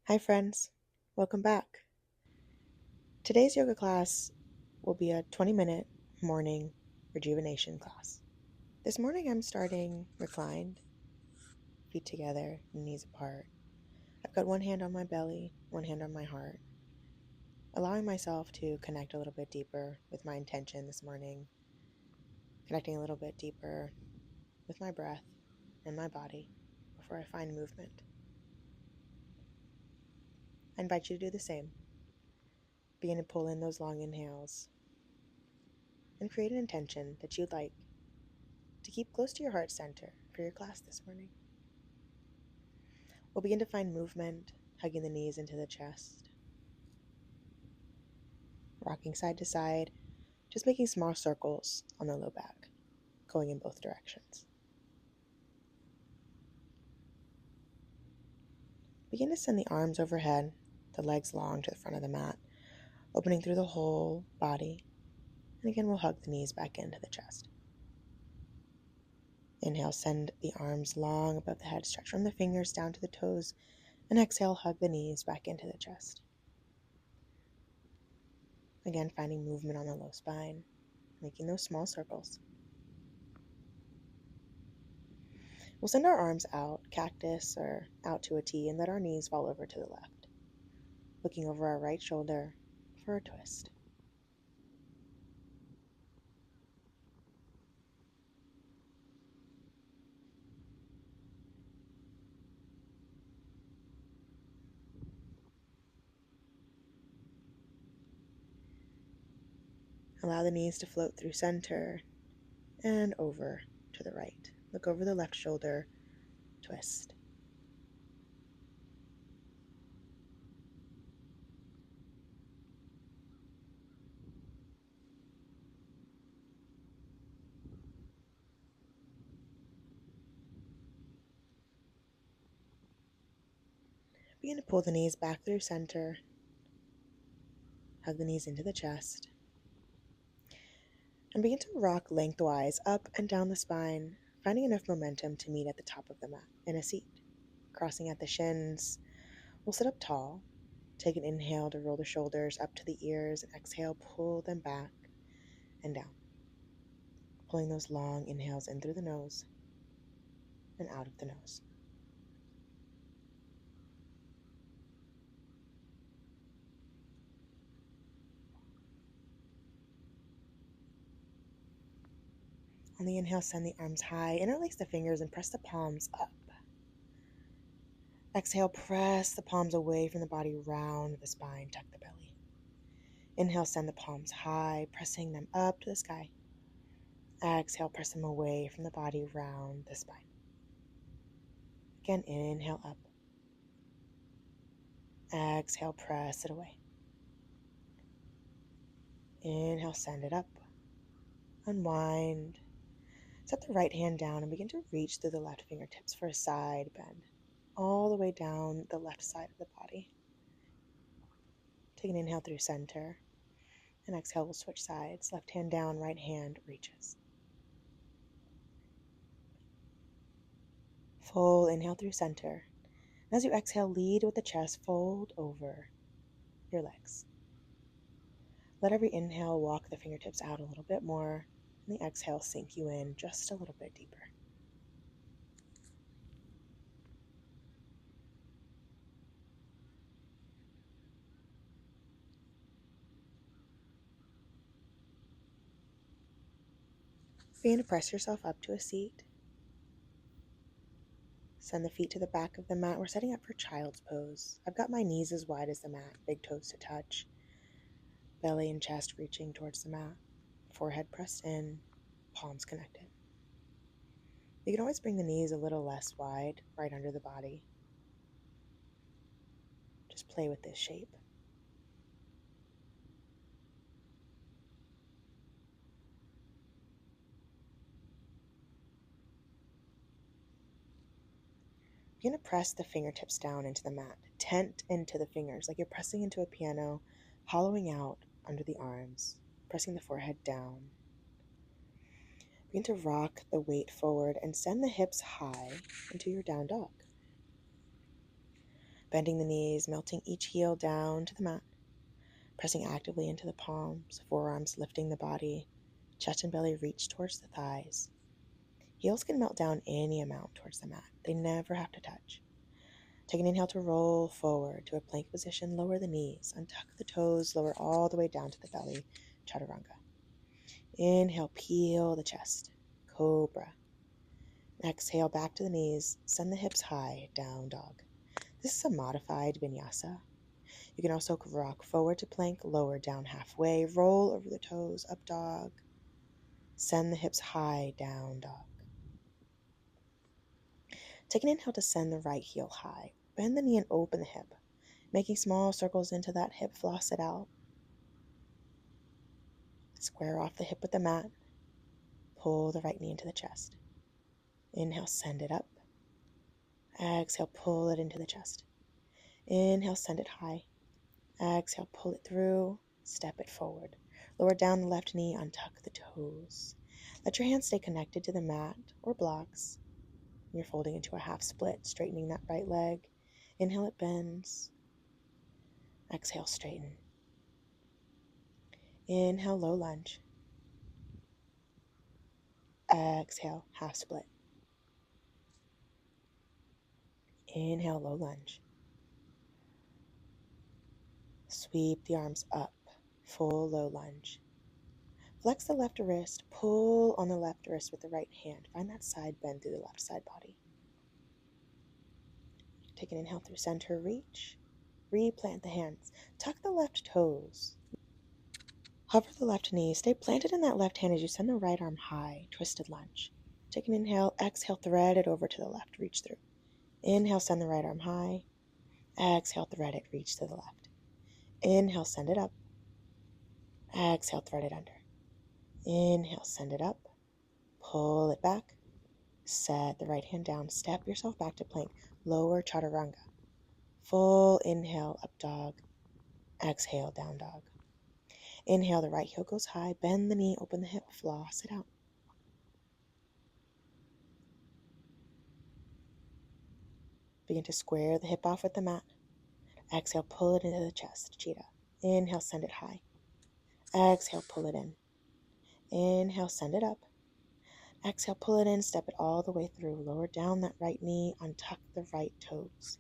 Hi friends, welcome back. Today's yoga class will be a 20-minute morning rejuvenation class. This morning I'm starting reclined, feet together, knees apart. I've got one hand on my belly, one hand on my heart, allowing myself to connect a little bit deeper with my intention this morning, connecting a little bit deeper with my breath and my body before I find movement. I invite you to do the same. Begin to pull in those long inhales and create an intention that you'd like to keep close to your heart center for your class this morning. We'll begin to find movement, hugging the knees into the chest, rocking side to side, just making small circles on the low back, going in both directions. Begin to send the arms overhead, the legs long to the front of the mat, opening through the whole body. And again, we'll hug the knees back into the chest. Inhale, send the arms long above the head, stretch from the fingers down to the toes, and exhale, hug the knees back into the chest. Again, finding movement on the low spine, making those small circles. We'll send our arms out, cactus, or out to a T, and let our knees fall over to the left, looking over our right shoulder for a twist. Allow the knees to float through center and over to the right. Look over the left shoulder, twist. Begin to pull the knees back through center. Hug the knees into the chest. And begin to rock lengthwise up and down the spine, finding enough momentum to meet at the top of the mat in a seat. Crossing at the shins, we'll sit up tall. Take an inhale to roll the shoulders up to the ears, and exhale, pull them back and down. Pulling those long inhales in through the nose and out of the nose. On the inhale, send the arms high, interlace the fingers and press the palms up. Exhale, press the palms away from the body, round the spine, tuck the belly. Inhale, send the palms high, pressing them up to the sky. Exhale, press them away from the body, round the spine. Again, inhale up. Exhale, press it away. Inhale, send it up. Unwind. Set the right hand down and begin to reach through the left fingertips for a side bend, all the way down the left side of the body. Take an inhale through center, and exhale, we'll switch sides. Left hand down, right hand reaches. Full inhale through center. As you exhale, lead with the chest, fold over your legs. Let every inhale walk the fingertips out a little bit more, and the exhale sink you in just a little bit deeper. Begin to press yourself up to a seat. Send the feet to the back of the mat. We're setting up for child's pose. I've got my knees as wide as the mat, big toes to touch, belly and chest reaching towards the mat, forehead pressed in, palms connected. You can always bring the knees a little less wide, right under the body. Just play with this shape. You're going to press the fingertips down into the mat, tent into the fingers, like you're pressing into a piano, hollowing out under the arms, pressing the forehead down. Begin to rock the weight forward and send the hips high into your down dog. Bending the knees, melting each heel down to the mat, pressing actively into the palms, forearms lifting the body, chest and belly reach towards the thighs. Heels can melt down any amount towards the mat. They never have to touch. Take an inhale to roll forward to a plank position. Lower the knees, untuck the toes, lower all the way down to the belly, chaturanga. Inhale, peel the chest, cobra. Exhale, back to the knees, send the hips high, down dog. This is a modified vinyasa. You can also rock forward to plank, lower down halfway, roll over the toes, up dog. Send the hips high, down dog. Take an inhale to send the right heel high. Bend the knee and open the hip, making small circles into that hip, floss it out. Square off the hip with the mat. Pull the right knee into the chest. Inhale, send it up. Exhale, pull it into the chest. Inhale, send it high. Exhale, pull it through, step it forward. Lower down the left knee, untuck the toes. Let your hands stay connected to the mat or blocks. You're folding into a half split, straightening that right leg. Inhale, it bends. Exhale, straighten. Inhale, low lunge. Exhale, half split. Inhale, low lunge. Sweep the arms up, full low lunge. Flex the left wrist, pull on the left wrist with the right hand. Find that side bend through the left side body. Take an inhale through center, reach. Replant the hands. Tuck the left toes. Hover the left knee. Stay planted in that left hand as you send the right arm high, twisted lunge. Take an inhale, exhale, thread it over to the left, reach through. Inhale, send the right arm high. Exhale, thread it, reach to the left. Inhale, send it up. Exhale, thread it under. Inhale, send it up. Pull it back. Set the right hand down. Step yourself back to plank. Lower chaturanga. Full inhale, up dog. Exhale, down dog. Inhale, the right heel goes high. Bend the knee, open the hip, floss it out. Begin to square the hip off with the mat. Exhale, pull it into the chest, cheetah. Inhale, send it high. Exhale, pull it in. Inhale, send it up. Exhale, pull it in, step it all the way through. Lower down that right knee, untuck the right toes.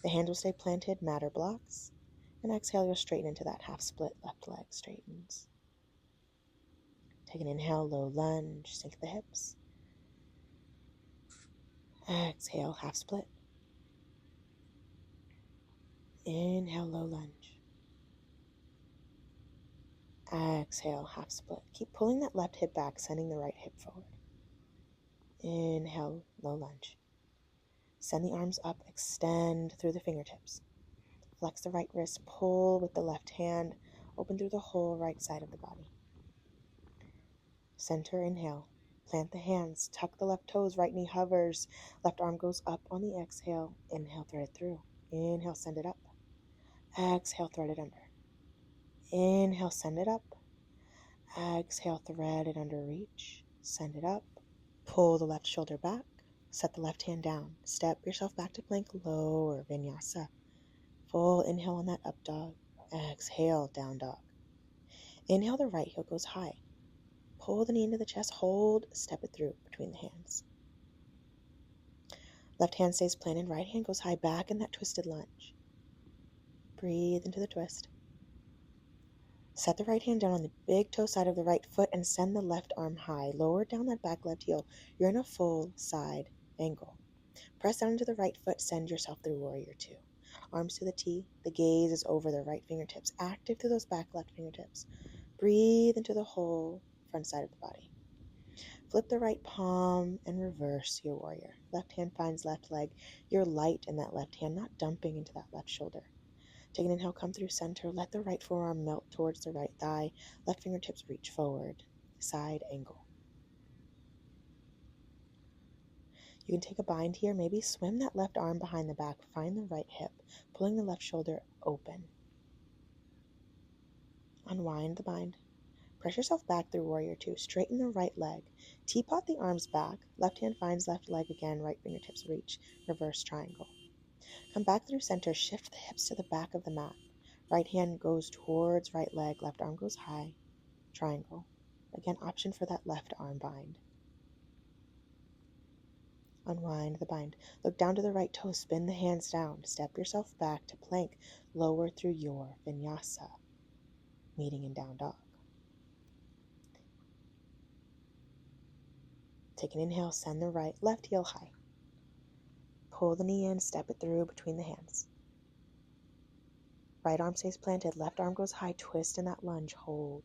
The hand will stay planted, mat or blocks. And exhale, you'll straighten into that half split, left leg straightens. Take an inhale, low lunge, sink the hips. Exhale, half split. Inhale, low lunge. Exhale, half split. Keep pulling that left hip back, sending the right hip forward. Inhale, low lunge. Send the arms up, extend through the fingertips. Flex the right wrist, pull with the left hand, open through the whole right side of the body. Center, inhale. Plant the hands, tuck the left toes, right knee hovers, left arm goes up on the exhale. Inhale, thread it through. Inhale, send it up. Exhale, thread it under. Inhale, send it up. Exhale, thread it under, reach. Send it up. Pull the left shoulder back. Set the left hand down. Step yourself back to plank, lower vinyasa. Full inhale on that up dog. Exhale, down dog. Inhale, the right heel goes high. Pull the knee into the chest, hold, step it through between the hands. Left hand stays planted, right hand goes high, back in that twisted lunge. Breathe into the twist. Set the right hand down on the big toe side of the right foot and send the left arm high. Lower down that back left heel. You're in a full side angle. Press down into the right foot, send yourself through warrior two. Arms to the T, the gaze is over the right fingertips, active through those back left fingertips. Breathe into the whole front side of the body. Flip the right palm and reverse your warrior. Left hand finds left leg. You're light in that left hand, not dumping into that left shoulder. Take an inhale, come through center. Let the right forearm melt towards the right thigh. Left fingertips reach forward. Side angle. You can take a bind here. Maybe swim that left arm behind the back. Find the right hip, pulling the left shoulder open. Unwind the bind. Press yourself back through warrior two. Straighten the right leg. Teapot the arms back. Left hand finds left leg again. Right fingertips reach. Reverse triangle. Come back through center, shift the hips to the back of the mat. Right hand goes towards right leg, left arm goes high, triangle. Again, option for that left arm bind. Unwind the bind. Look down to the right toe, spin the hands down, step yourself back to plank, lower through your vinyasa, meeting in down dog. Take an inhale, send the left heel high. Pull the knee in, step it through between the hands. Right arm stays planted, left arm goes high, twist in that lunge, hold.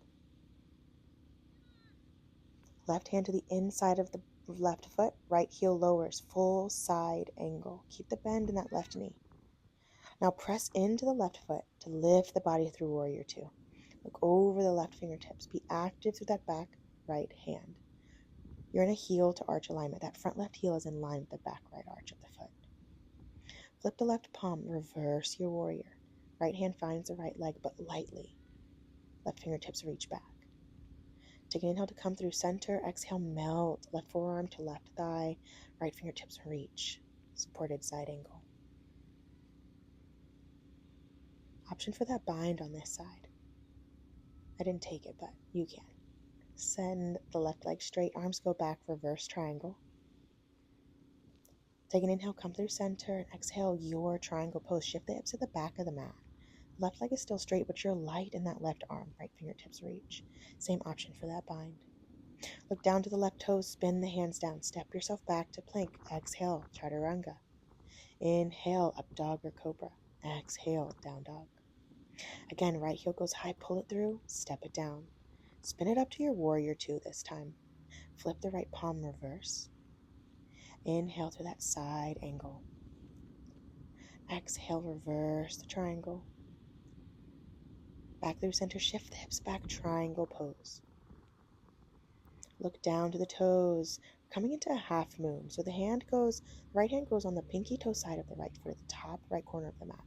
Left hand to the inside of the left foot, right heel lowers, full side angle. Keep the bend in that left knee. Now press into the left foot to lift the body through warrior two. Look over the left fingertips. Be active through that back right hand. You're in a heel to arch alignment. That front left heel is in line with the back right arch of the foot. Flip the left palm, reverse your warrior. Right hand finds the right leg, but lightly. Left fingertips reach back. Take an inhale to come through center. Exhale, melt. Left forearm to left thigh. Right fingertips reach. Supported side angle. Option for that bind on this side. I didn't take it, but you can. Send the left leg straight. Arms go back. Reverse triangle. Take an inhale, come through center, and exhale your triangle pose. Shift the hips to the back of the mat. Left leg is still straight, but you're light in that left arm. Right fingertips reach. Same option for that bind. Look down to the left toes, spin the hands down. Step yourself back to plank. Exhale, chaturanga. Inhale, up dog or cobra. Exhale, down dog. Again, right heel goes high, pull it through, step it down. Spin it up to your warrior two this time. Flip the right palm reverse. Inhale through that side angle. Exhale, reverse the triangle. Back through center, shift the hips back, triangle pose. Look down to the toes, coming into a half moon. So the right hand goes on the pinky toe side of the right foot at the top right corner of the mat.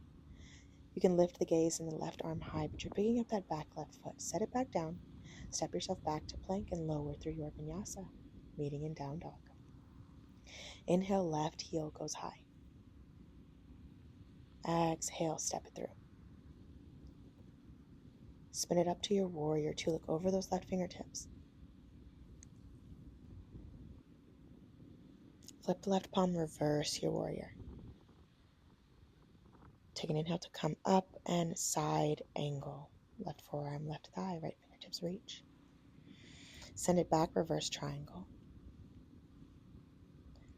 You can lift the gaze and the left arm high, but you're picking up that back left foot. Set it back down, step yourself back to plank and lower through your vinyasa, meeting in down dog. Inhale, left heel goes high. Exhale, step it through. Spin it up to your warrior two. Look over those left fingertips. Flip the left palm, reverse your warrior. Take an inhale to come up and side angle. Left forearm, left thigh, right fingertips reach. Send it back, reverse triangle.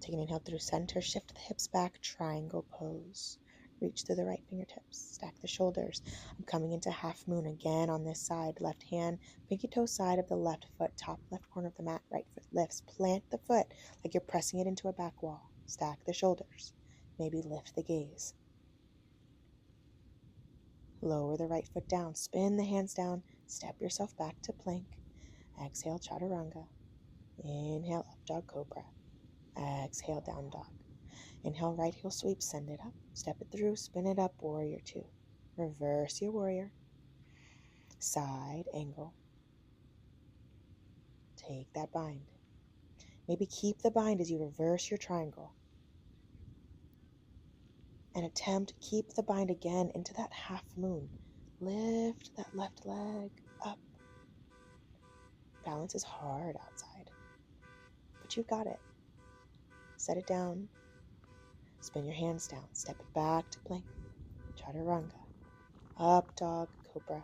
Take an inhale through center, shift the hips back, triangle pose. Reach through the right fingertips, stack the shoulders. I'm coming into half moon again on this side. Left hand, pinky toe side of the left foot, top left corner of the mat, right foot lifts. Plant the foot like you're pressing it into a back wall. Stack the shoulders. Maybe lift the gaze. Lower the right foot down, spin the hands down, step yourself back to plank. Exhale, chaturanga. Inhale, up dog cobra. Exhale, down dog. Inhale, right heel sweep, send it up, step it through, spin it up, warrior two. Reverse your warrior. Side angle. Take that bind. Maybe keep the bind as you reverse your triangle. And attempt to keep the bind again into that half moon. Lift that left leg up. Balance is hard outside, but you've got it. Set it down. Spin your hands down. Step it back to plank. Chaturanga. Up dog, cobra.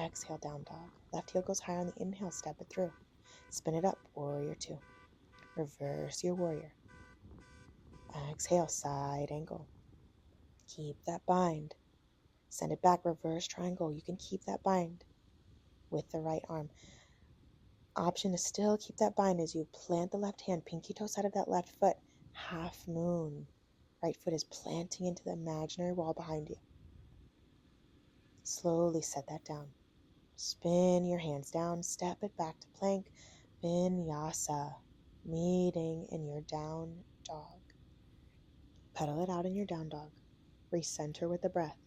Exhale, down dog. Left heel goes high on the inhale. Step it through. Spin it up, warrior two. Reverse your warrior. Exhale, side angle. Keep that bind. Send it back, reverse triangle. You can keep that bind with the right arm. Option to still keep that bind as you plant the left hand, pinky toe side of that left foot, half moon. Right foot is planting into the imaginary wall behind you. Slowly set that down. Spin your hands down, step it back to plank, vinyasa, meeting in your down dog. Pedal it out in your down dog. Recenter with the breath.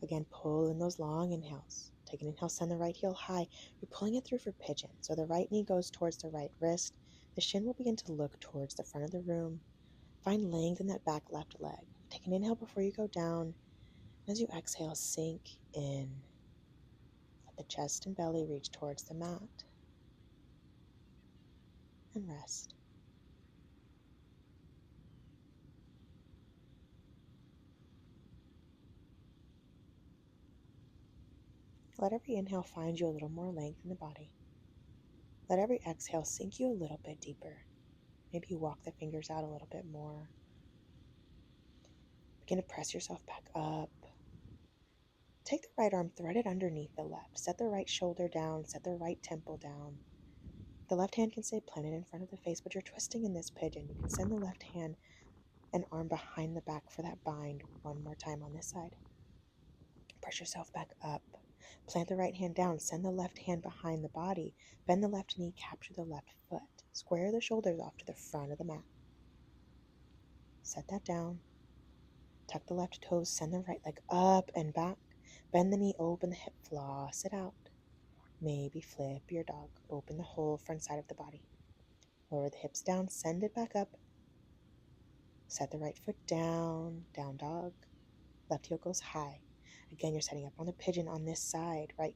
Again, pull in those long inhales. Take an inhale, send the right heel high. You're pulling it through for pigeon. So the right knee goes towards the right wrist. The shin will begin to look towards the front of the room. Find length in that back left leg. Take Take an inhale before you go down. As you exhale, sink in. Let the chest and belly reach towards the mat. And rest. Let every inhale find you a little more length in the body. Let every exhale sink you a little bit deeper. Maybe you walk the fingers out a little bit more. Begin to press yourself back up. Take the right arm, thread it underneath the left. Set the right shoulder down, set the right temple down. The left hand can stay planted in front of the face, but you're twisting in this pigeon. You can send the left hand and arm behind the back for that bind one more time on this side. Press yourself back up. Plant the right hand down, send the left hand behind the body. Bend the left knee, capture the left foot. Square the shoulders off to the front of the mat. Set that down. Tuck the left toes, send the right leg up and back. Bend the knee, open the hip, floss it out. Maybe flip your dog. Open the whole front side of the body. Lower the hips down, send it back up. Set the right foot down, down dog. Left heel goes high. Again, you're setting up on the pigeon on this side. Right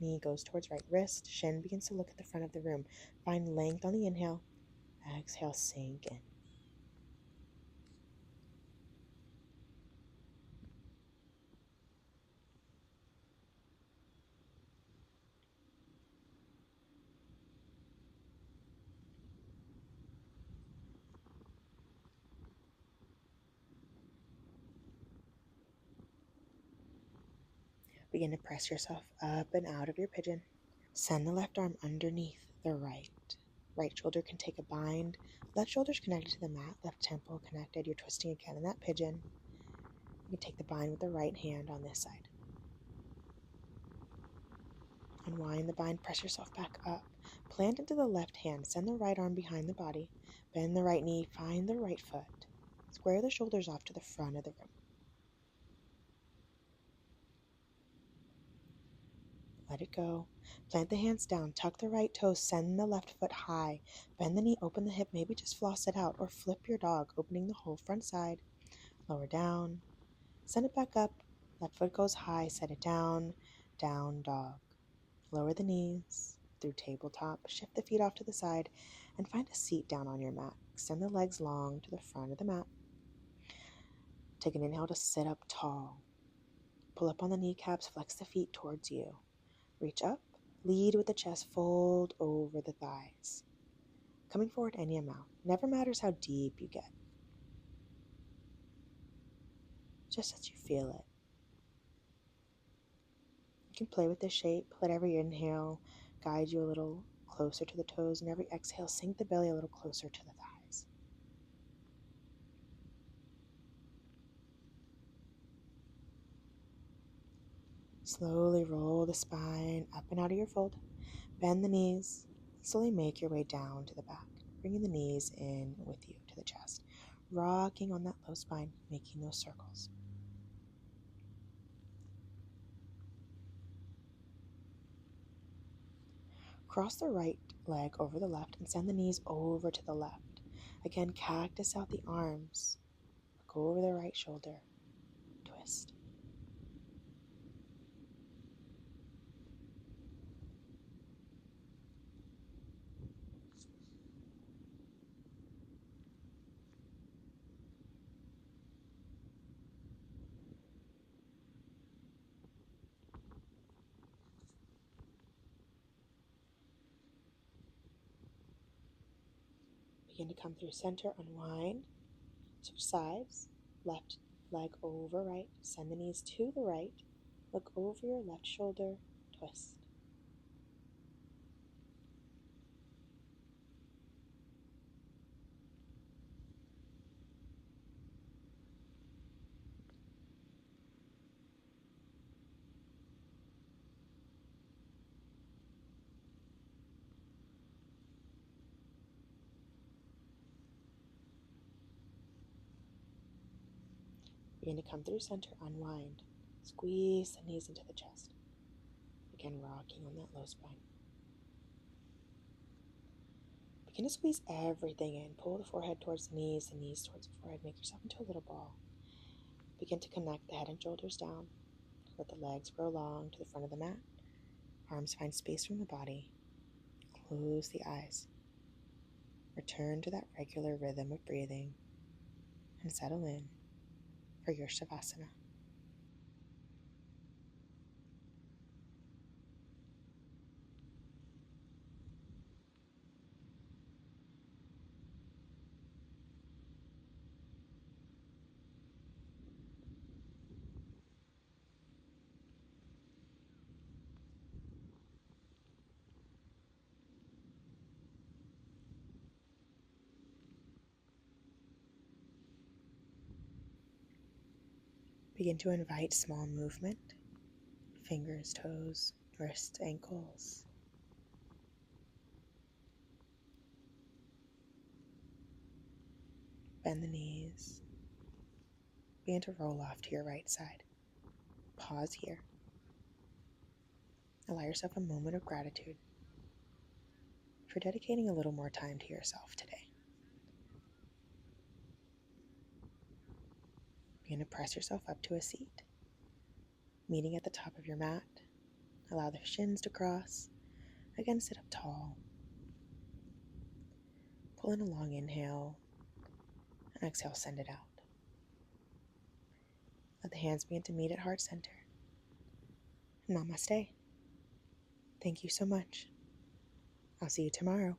knee goes towards right wrist. Shin begins to look at the front of the room. Find length on the inhale. Exhale, sink in. Begin to press yourself up and out of your pigeon. Send the left arm underneath the right. Right shoulder can take a bind. Left shoulder's connected to the mat. Left temple connected. You're twisting again in that pigeon. You can take the bind with the right hand on this side. Unwind the bind. Press yourself back up. Plant into the left hand. Send the right arm behind the body. Bend the right knee. Find the right foot. Square the shoulders off to the front of the room. Let it go. Plant the hands down. Tuck the right toes. Send the left foot high. Bend the knee. Open the hip. Maybe just floss it out or flip your dog, opening the whole front side. Lower down. Send it back up. Left foot goes high. Set it down. Down dog. Lower the knees through tabletop. Shift the feet off to the side and find a seat down on your mat. Extend the legs long to the front of the mat. Take an inhale to sit up tall. Pull up on the kneecaps. Flex the feet towards you. Reach up, lead with the chest, fold over the thighs. Coming forward any amount. Never matters how deep you get. Just as you feel it. You can play with this shape. Let every inhale guide you a little closer to the toes, and every exhale sink the belly a little closer to the thighs. Slowly roll the spine up and out of your fold. Bend the knees. Slowly make your way down to the back, bringing the knees in with you to the chest. Rocking on that low spine, making those circles. Cross the right leg over the left and send the knees over to the left. Again, cactus out the arms. Look over the right shoulder. Twist. Begin to come through center, unwind, switch sides, left leg over right, send the knees to the right, look over your left shoulder, twist. Begin to come through center, unwind, squeeze the knees into the chest. Again, rocking on that low spine. Begin to squeeze everything in. Pull the forehead towards the knees towards the forehead. Make yourself into a little ball. Begin to connect the head and shoulders down. Let the legs grow long to the front of the mat. Arms find space from the body. Close the eyes. Return to that regular rhythm of breathing and settle in for your Shavasana. Begin to invite small movement. Fingers, toes, wrists, ankles. Bend the knees. Begin to roll off to your right side. Pause here. Allow yourself a moment of gratitude for dedicating a little more time to yourself today. Begin to press yourself up to a seat. Meeting at the top of your mat. Allow the shins to cross. Again, sit up tall. Pull in a long inhale, and exhale, send it out. Let the hands begin to meet at heart center. Namaste. Thank you so much. I'll see you tomorrow.